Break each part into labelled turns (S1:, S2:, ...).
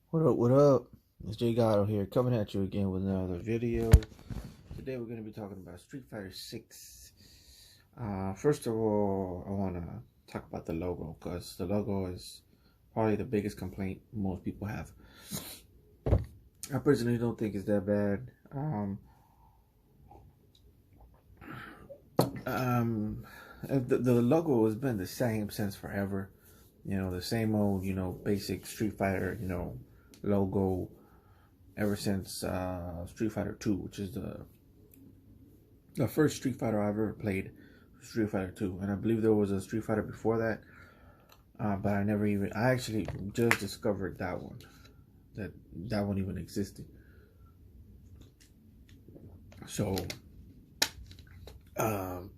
S1: What up, what up? It's Jay Gatto here, coming at you again with another video. Today we're going to be talking about Street Fighter 6. First of all, I want to talk about the logo, because the logo is probably the biggest complaint most people have. I personally don't think it's that bad. The logo has been the same since forever. The same old, basic Street Fighter, logo ever since Street Fighter 2, which is the first Street Fighter I've ever played, Street Fighter 2. And I believe there was a Street Fighter before that, but I actually just discovered that one even existed. So, um,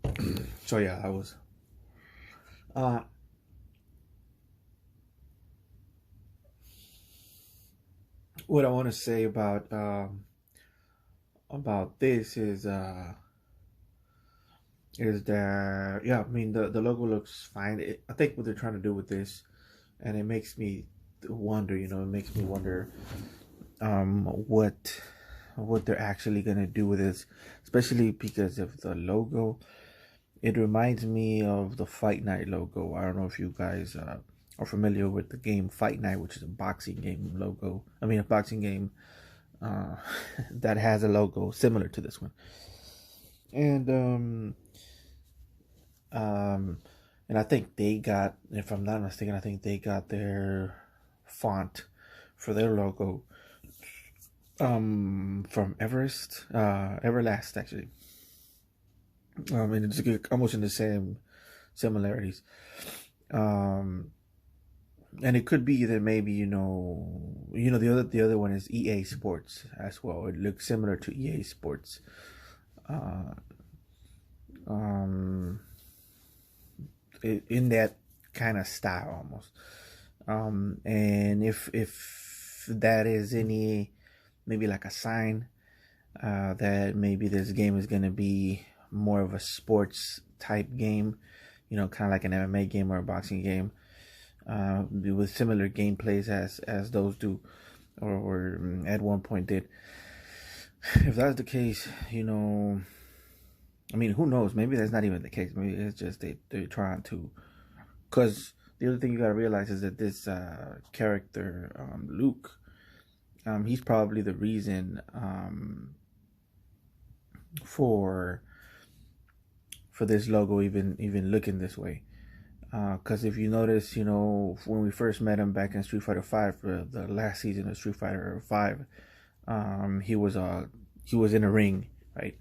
S1: so yeah, I was, uh, what I want to say about this is that, yeah, I mean, the logo looks fine. I think what they're trying to do with this, and it makes me wonder, what they're actually gonna do with this, especially because of the logo. It reminds me of the Fight Night logo. I don't know if you guys are familiar with the game Fight Night, which is a boxing game logo. I mean, a boxing game uh, that has a logo similar to this one. And um, and I think they got, if I'm not mistaken, I think they got their font for their logo from Everlast actually. And it's almost in the same similarities. Um, and it could be that maybe the other one is EA Sports as well. It looks similar to EA Sports. Uh, um, in that kind of style almost. And if that is any, maybe like a sign that maybe this game is going to be more of a sports type game, kind of like an MMA game or a boxing game, with similar gameplays as those do, or at one point did. If that's the case, I mean, who knows? Maybe that's not even the case. Maybe it's just they're trying to. Because the other thing you gotta realize is that this character, Luke, he's probably the reason for this logo even looking this way. Because if you notice, when we first met him back in Street Fighter Five for the last season of Street Fighter Five, he was in a ring, right?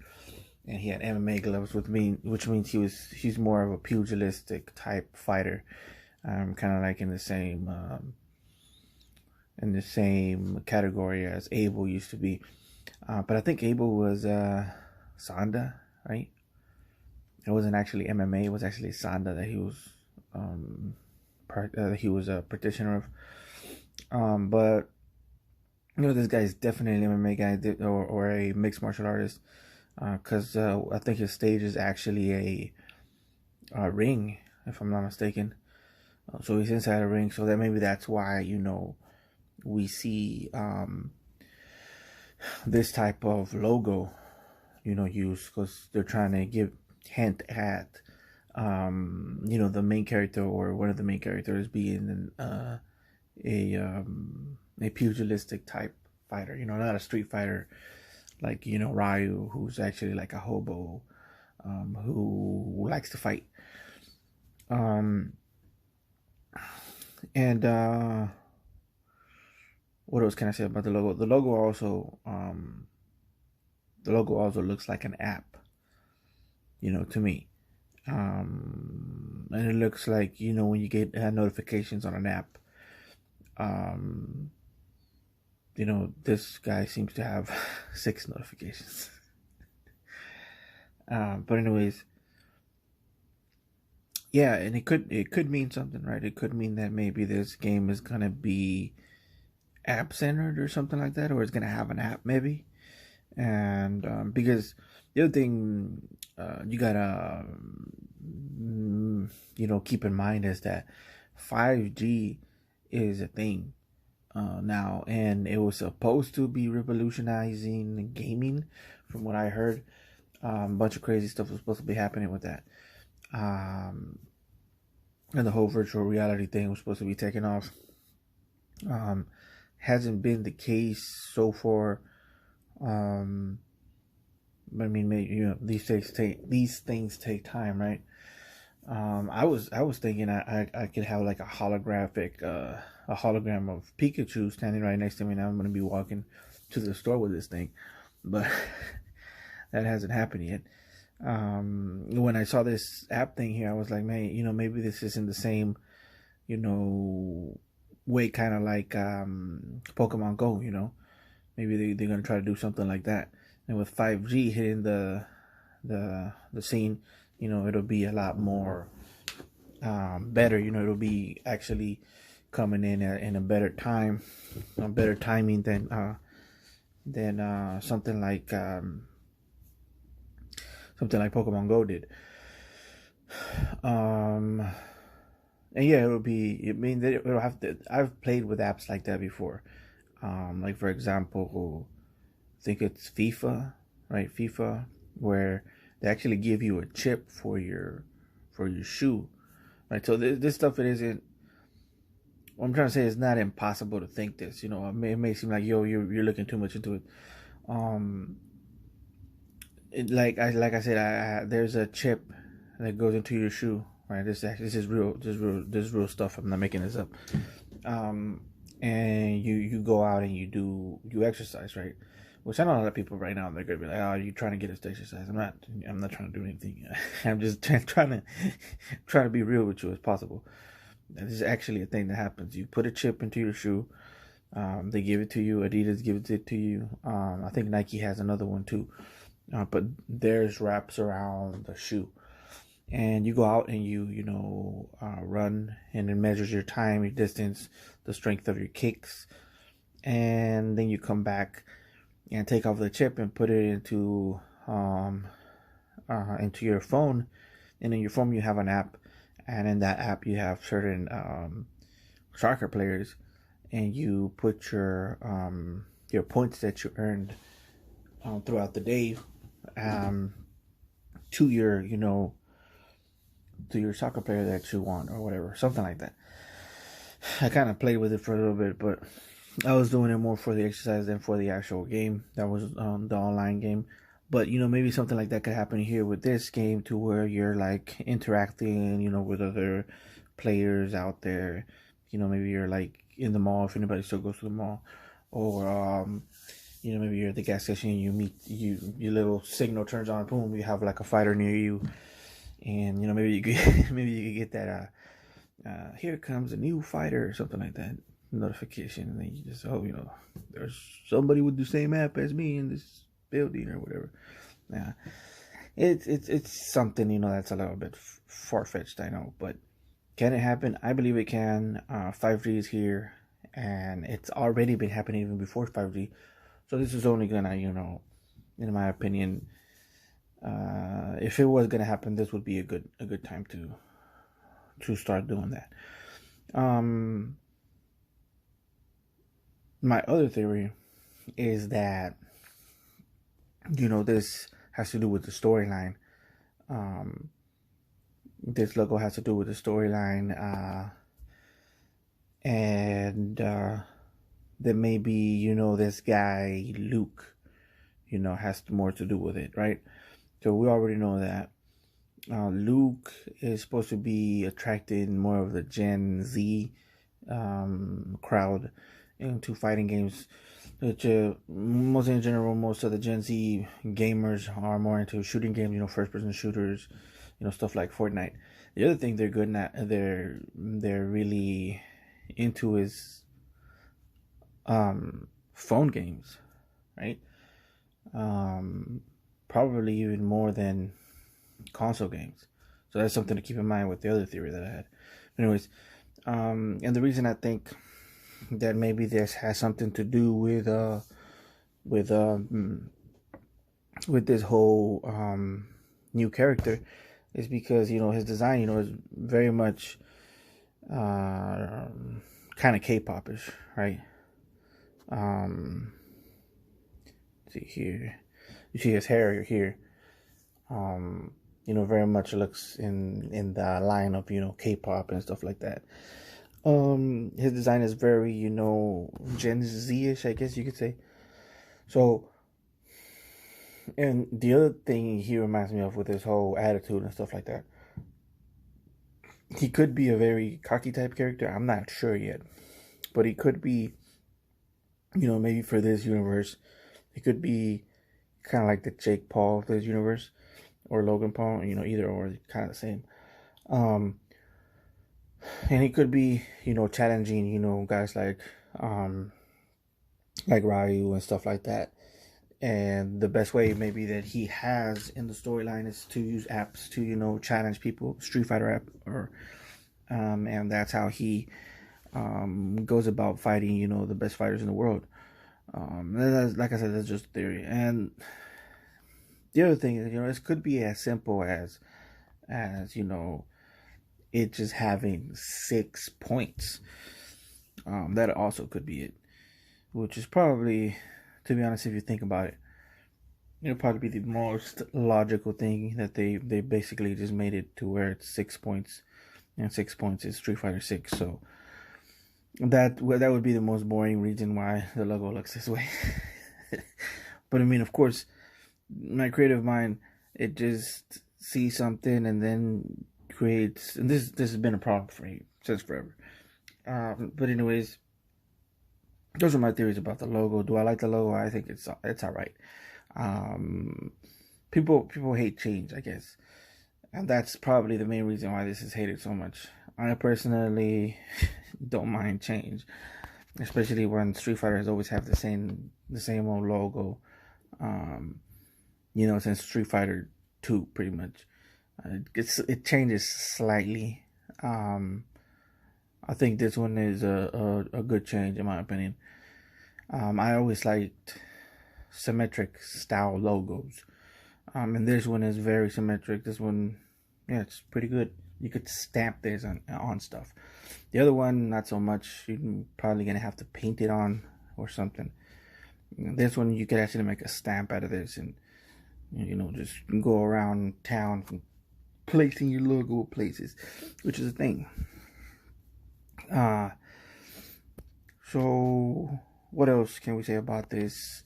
S1: And he had MMA gloves with me, which means he's more of a pugilistic type fighter, kind of like in the same category as Abel used to be. But I think Abel was Sanda, right? It wasn't actually MMA. It was actually Sanda that he was a practitioner of. But this guy is definitely an MMA guy, or a mixed martial artist, because I think his stage is actually a ring, if I'm not mistaken. So he's inside a ring, so that maybe that's why we see this type of logo, used, because they're trying to give hint at the main character, or one of the main characters, being a pugilistic type fighter, not a street fighter like Ryu, who's actually like a hobo, who likes to fight. um and what else can I say about the logo? The logo also looks like an app, to me. And it looks like, when you get notifications on an app, um this guy seems to have 6 notifications. But anyways, yeah, and it could mean something, right? It could mean that maybe this game is gonna be app centered or something like that, or it's gonna have an app maybe. And because the other thing you gotta keep in mind is that 5G is a thing. now, and it was supposed to be revolutionizing gaming, from what I heard. A bunch of crazy stuff was supposed to be happening with that, and the whole virtual reality thing was supposed to be taking off. Hasn't been the case so far. But I mean, maybe, these things take time, right? I was thinking I could have like a hologram of Pikachu standing right next to me, and I'm gonna be walking to the store with this thing, but that hasn't happened yet. When I saw this app thing here, I was like, man, maybe this isn't the same, way, kind of like Pokemon Go. Maybe they're gonna try to do something like that. And with 5G hitting the scene, it'll be a lot more better. It'll be actually coming in a better time, a better timing than something like Pokemon Go did. And yeah, it'll be. I mean, it'll have to. I've played with apps like that before. Like, for example, I think it's FIFA, right? FIFA, where they actually give you a chip for your shoe, right? So this stuff, it isn't. What I'm trying to say is not impossible to think this. It may seem like, you're looking too much into it. Like I said, there's a chip that goes into your shoe, right? This is real. This is real stuff. I'm not making this up. And you go out and you exercise, right? Which I know a lot of people right now, they're gonna be like, "Oh, you're trying to get us to exercise." I'm not trying to do anything. I'm just trying to be real with you as possible. This is actually a thing that happens. You put a chip into your shoe. They give it to you. Adidas gives it to you. I think Nike has another one too. But theirs wraps around the shoe. And you go out and you run, and it measures your time, your distance, the strength of your kicks, and then you come back and take off the chip and put it into your phone. And in your phone you have an app, and in that app you have certain soccer players, and you put your points that you earned throughout the day to your to your soccer player that you want, or whatever, something like that. I kind of played with it for a little bit, but I was doing it more for the exercise than for the actual game. That was the online game. But maybe something like that could happen here with this game, to where you're like interacting, with other players out there. Maybe you're like in the mall, if anybody still goes to the mall, or maybe you're at the gas station and you meet your little signal turns on, boom, you have like a fighter near you. And maybe you could get that here comes a new fighter or something like that notification, and then you just, there's somebody with the same app as me in this building or whatever. Yeah, it's something that's a little bit far-fetched, I know, but can it happen? I believe it can. 5G is here, and it's already been happening even before 5G. So this is only gonna, in my opinion, if it was gonna happen, this would be a good time to start doing that. My other theory is that this has to do with the storyline. This logo has to do with the storyline, and that maybe this guy Luke has more to do with it, right? So we already know that Luke is supposed to be attracting more of the Gen Z crowd into fighting games. Which, most in general, most of the Gen Z gamers are more into shooting games, first-person shooters, stuff like Fortnite. The other thing they're good at, they're really into, is phone games, right? Probably even more than console games. So that's something to keep in mind with the other theory that I had. Anyways, and the reason I think that maybe this has something to do with this whole new character is because his design is very much kind of K-pop-ish, right? Um, see here, you see his hair here. Very much looks in the line of K-pop and stuff like that. His design is very Gen Z-ish, I guess you could say. So, and the other thing he reminds me of with his whole attitude and stuff like that, he could be a very cocky type character. I'm not sure yet, but he could be, maybe for this universe, he could be kind of like the Jake Paul of this universe, or Logan Paul. Either or, kind of the same. And he could be, challenging, guys like Ryu and stuff like that. And the best way maybe that he has in the storyline is to use apps to, challenge people, Street Fighter app, or and that's how he goes about fighting, the best fighters in the world. Like I said, that's just theory. And the other thing is, this could be as simple as it just having 6 points. That also could be it, which is probably, to be honest, if you think about it, it'll probably be the most logical thing, that they basically just made it to where it's 6 points, and 6 points is Street Fighter 6. So that would be the most boring reason why the logo looks this way. But I mean, of course, my creative mind, it just sees something and then creates, and this has been a problem for me since forever. But anyways, those are my theories about the logo. Do I like the logo? I think it's all right. People hate change, I guess, and that's probably the main reason why this is hated so much. I personally don't mind change, especially when Street Fighters always have the same old logo. Since Street Fighter 2, pretty much, it changes slightly. I think this one is a good change, in my opinion. I always liked symmetric style logos. And this one is very symmetric. This one, yeah, it's pretty good. You could stamp this on stuff. The other one, not so much. You're probably going to have to paint it on or something. This one, you could actually make a stamp out of this and, just go around town placing your logo places, which is a thing. So what else can we say about this?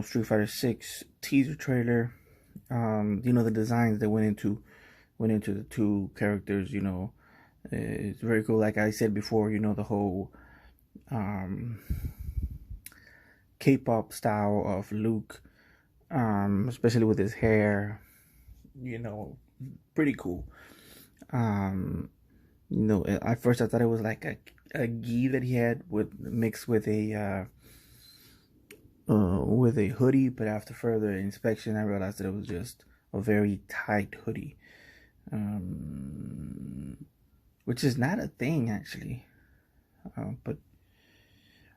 S1: Street Fighter 6 teaser trailer. The designs that went into the two characters. It's very cool. Like I said before, the whole K-pop style of Luke, especially with his hair. Pretty cool. At first I thought it was like a gi that he had mixed with a hoodie, but after further inspection, I realized that it was just a very tight hoodie, which is not a thing actually. But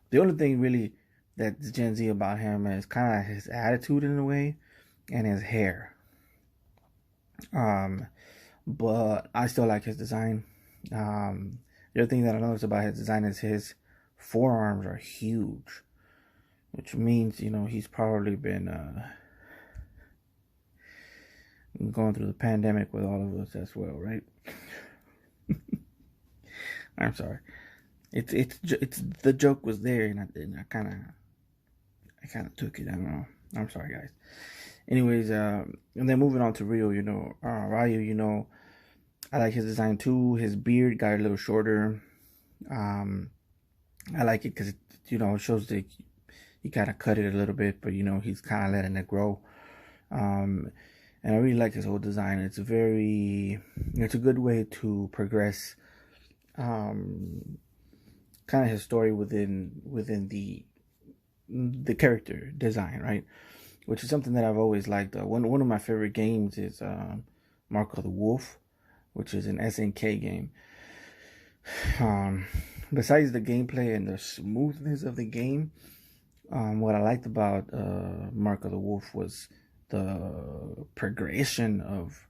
S1: the only thing really that's Gen Z about him is kind of his attitude in a way, and his hair. But I still like his design. The other thing that I noticed about his design is his forearms are huge, which means he's probably been going through the pandemic with all of us as well, right? I'm sorry. It's the joke was there, and I kind of took it. I don't know. I'm sorry, guys. Anyways, and then moving on to Ryu, Ryu, I like his design too. His beard got a little shorter. I like it because it shows that he kind of cut it a little bit, but he's kind of letting it grow. And I really like his whole design. It's a good way to progress kind of his story within the character design, right? Which is something that I've always liked. One of my favorite games is Mark of the Wolf, which is an SNK game. Besides the gameplay and the smoothness of the game, what I liked about Mark of the Wolf was the progression of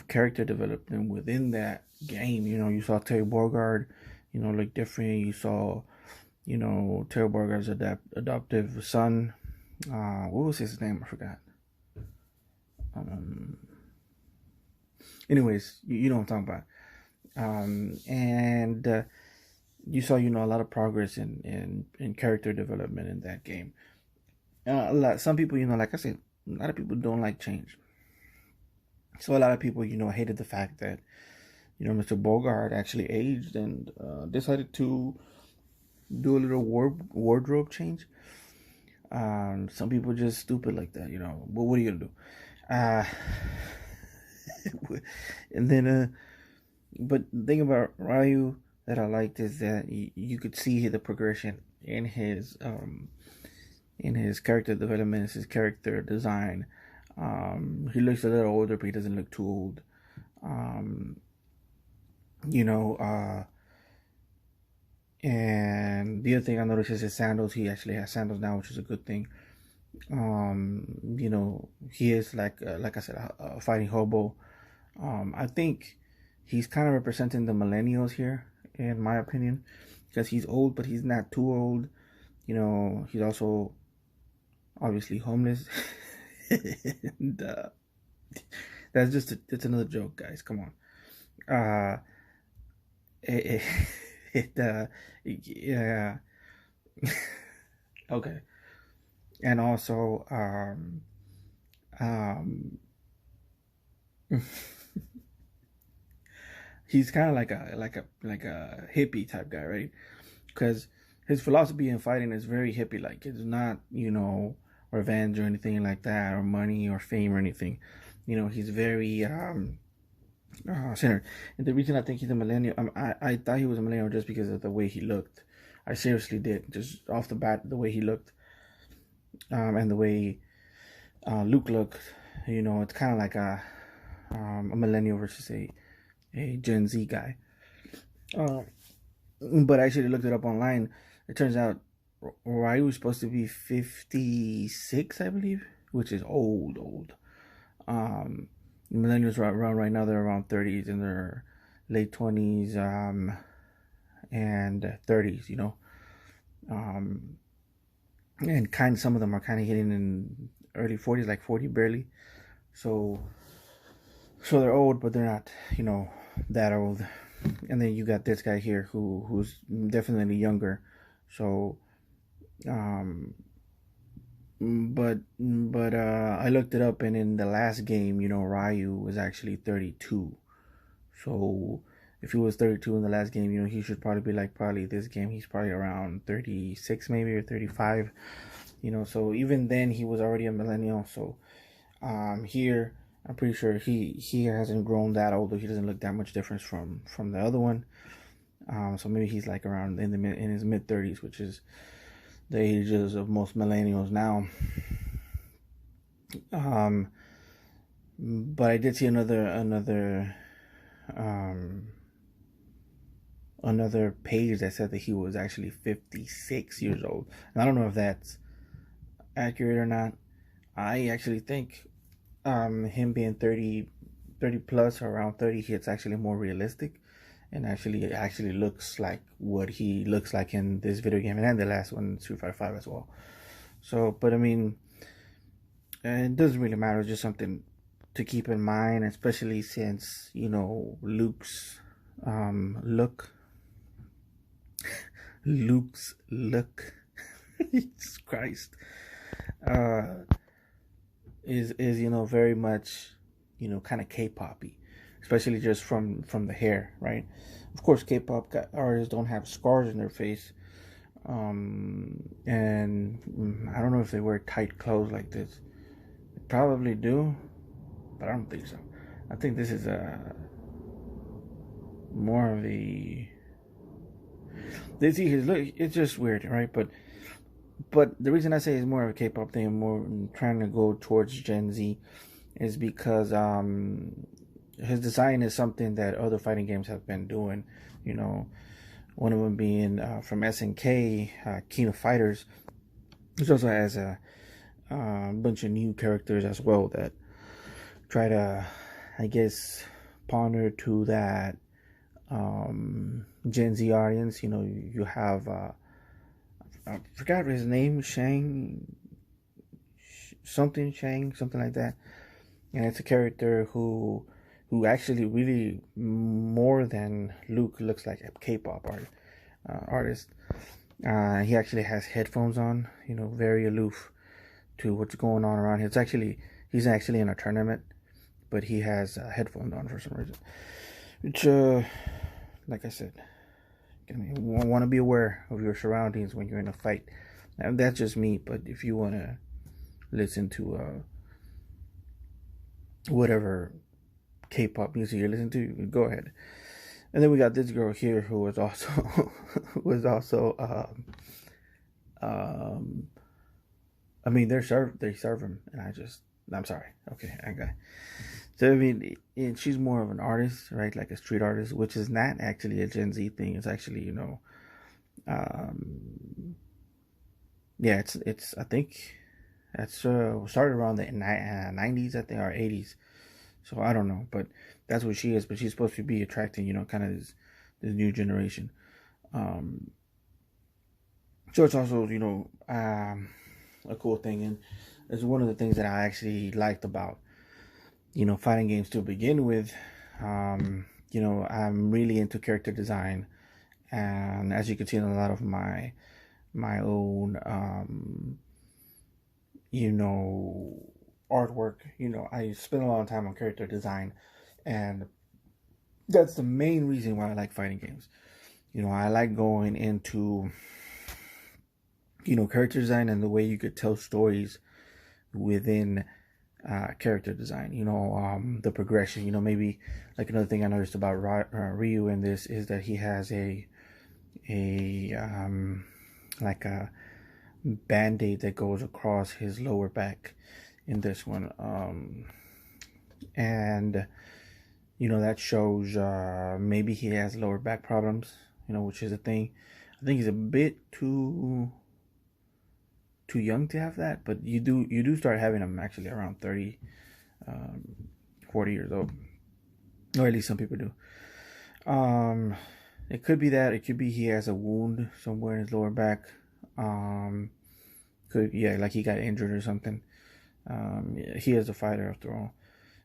S1: character development within that game. You saw Terry Bogard, look different. You saw you know, Terry Bogard's adoptive son. What was his name? I forgot. Um, anyways, you know what I'm talking about. And you saw, you know, a lot of progress in character development in that game. Some people, you know, like I said, a lot of people don't like change. So a lot of people, you know, hated the fact that, you know, Mr. Bogart actually aged and decided to do a little wardrobe change. Some people just stupid like that, you know. But what are you gonna do? Uh, and then, but the thing about Ryu that I liked is that you could see the progression in his character development, his character design. He looks a little older, but he doesn't look too old. Um, you know, and the other thing I noticed is his sandals. He actually has sandals now, which is a good thing. You know, he is like I said, a fighting hobo. I think he's kind of representing the millennials here, in my opinion, because he's old, but he's not too old. You know, he's also obviously homeless. And, that's just it's another joke, guys. Come on. It, yeah. Okay. And also, um, he's kind of like a hippie type guy, right? Because his philosophy in fighting is very hippie like. It's not, you know, revenge or anything like that, or money or fame or anything. You know, he's very centered. And the reason I think he's a millennial, I thought he was a millennial just because of the way he looked. I seriously did, just off the bat, the way he looked, and the way Luke looked. You know, it's kind of like a millennial versus a Gen Z guy. Uh, but I actually looked it up online. It turns out Ryu was supposed to be 56, I believe, which is old. Millennials are around right now. They're around 30s in their late 20s, and 30s. You know, and some of them are kind of hitting in early 40s, like 40 barely. So they're old, but they're not, you know, that old. And then you got this guy here who's definitely younger. So, but I looked it up, and in the last game, you know, Ryu was actually 32. So if he was 32 in the last game, you know, he should probably be like, probably this game he's probably around 36 maybe, or 35. You know, so even then he was already a millennial. So here I'm pretty sure he hasn't grown that old, or he doesn't look that much difference from the other one. So maybe he's like around in his mid 30s, which is the ages of most millennials now. But I did see another page that said that he was actually 56 years old. And I don't know if that's accurate or not. I actually think him being 30 plus, or around 30, it's actually more realistic, and actually looks like what he looks like in this video game, and the last one, Street Fighter 5 as well. So, but I mean, it doesn't really matter. It's just something to keep in mind, especially since, you know, Luke's look Jesus Christ, is, you know, very much, you know, kind of K-poppy, especially just from the hair, right? Of course, K-pop artists don't have scars in their face, and I don't know if they wear tight clothes like this. They probably do, but I don't think so. I think this is more of a, they see his look. It's just weird, right? But the reason I say it's more of a K-pop thing, more trying to go towards Gen Z, is because his design is something that other fighting games have been doing. You know, one of them being from SNK, King of Fighters, which also has a bunch of new characters as well that try to, I guess, pander to that Gen Z audience. You know, you have I forgot his name, something like that. And it's a character who actually really more than Luke looks like a K-pop artist. He actually has headphones on, very aloof to what's going on around him. He's actually in a tournament, but he has headphones on for some reason. Which, like I said, you want to be aware of your surroundings when you're in a fight. And that's just me, but if you want to listen to whatever K-pop music you're listening to, go ahead. And then we got this girl here who was also I mean, they serve him, and I'm sorry. Okay, I got it. So I mean, she's more of an artist, right? Like a street artist, which is not actually a Gen Z thing. It's actually, yeah, it's I think that's started around the 90s, I think, or 80s. So I don't know, but that's what she is. But she's supposed to be attracting, kind of this new generation. So it's also, a cool thing, and it's one of the things that I actually liked about, fighting games to begin with. I'm really into character design, and as you can see in a lot of my own, artwork, I spend a lot of time on character design, and that's the main reason why I like fighting games. I like going into, character design and the way you could tell stories within character design. The progression. Maybe like another thing I noticed about Ryu in this is that he has a like a band-aid that goes across his lower back in this one, and that shows maybe he has lower back problems, which is a thing. I think he's a bit too young to have that, but you do start having them actually around 30, 40 years old, or at least some people do. It could be that. It could be he has a wound somewhere in his lower back. Like he got injured or something. He is a fighter after all.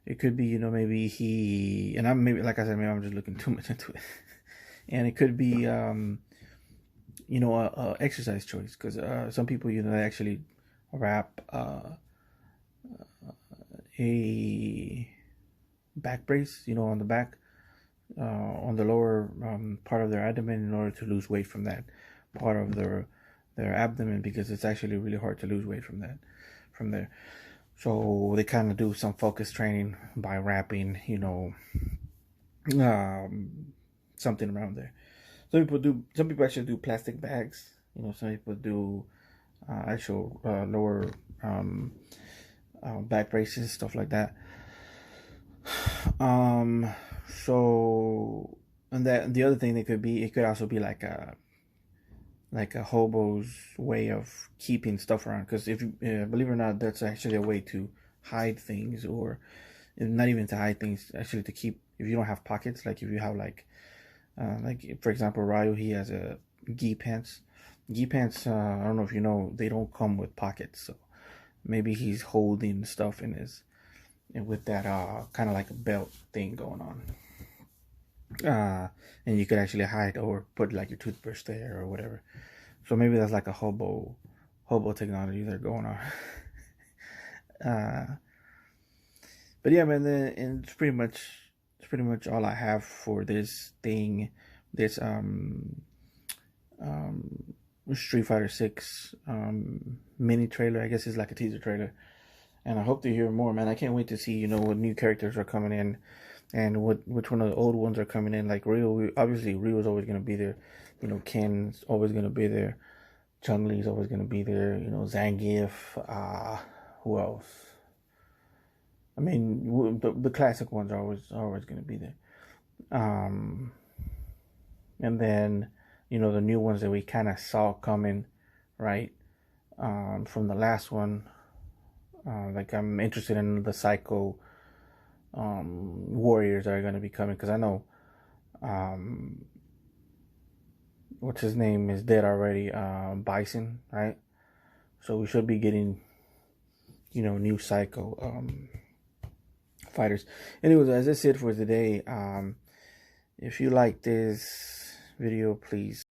S1: It could be, maybe he, and like I said, maybe I'm just looking too much into it. And it could be, a exercise choice, because some people, they actually wrap a back brace, on the back, on the lower part of their abdomen, in order to lose weight from that part of their abdomen, because it's actually really hard to lose weight from there. So they kind of do some focus training by wrapping, something around there. Some people actually do plastic bags. Some people do actual lower back braces, stuff like that. So, and that the other thing it could also be like a hobo's way of keeping stuff around. Because if you believe it or not, that's actually a way to hide things, or not even to hide things, actually to keep. If you don't have pockets, like if you have like for example, Ryu, he has a gi pants. Gi pants, I don't know if you know, they don't come with pockets, so maybe he's holding stuff in his, with that kind of like a belt thing going on. And you could actually hide or put like your toothbrush there or whatever. So maybe that's like a hobo technology they're going on. But yeah, man, and it's pretty much all I have for this thing. This Street Fighter 6 mini trailer. I guess it's like a teaser trailer, and I hope to hear more, man. I can't wait to see what new characters are coming in, and which one of the old ones are coming in. Like Ryu, obviously Ryu's always gonna be there. Ken's always gonna be there. Chun-Li's always gonna be there. Zangief. Who else? I mean, the classic ones are always gonna be there. And then the new ones that we kind of saw coming, right? From the last one. Like I'm interested in the Psycho warriors that are going to be coming, because I know what's his name is dead already, Bison, right? So we should be getting, new Psycho fighters. Anyways, as I said for today, if you like this video, please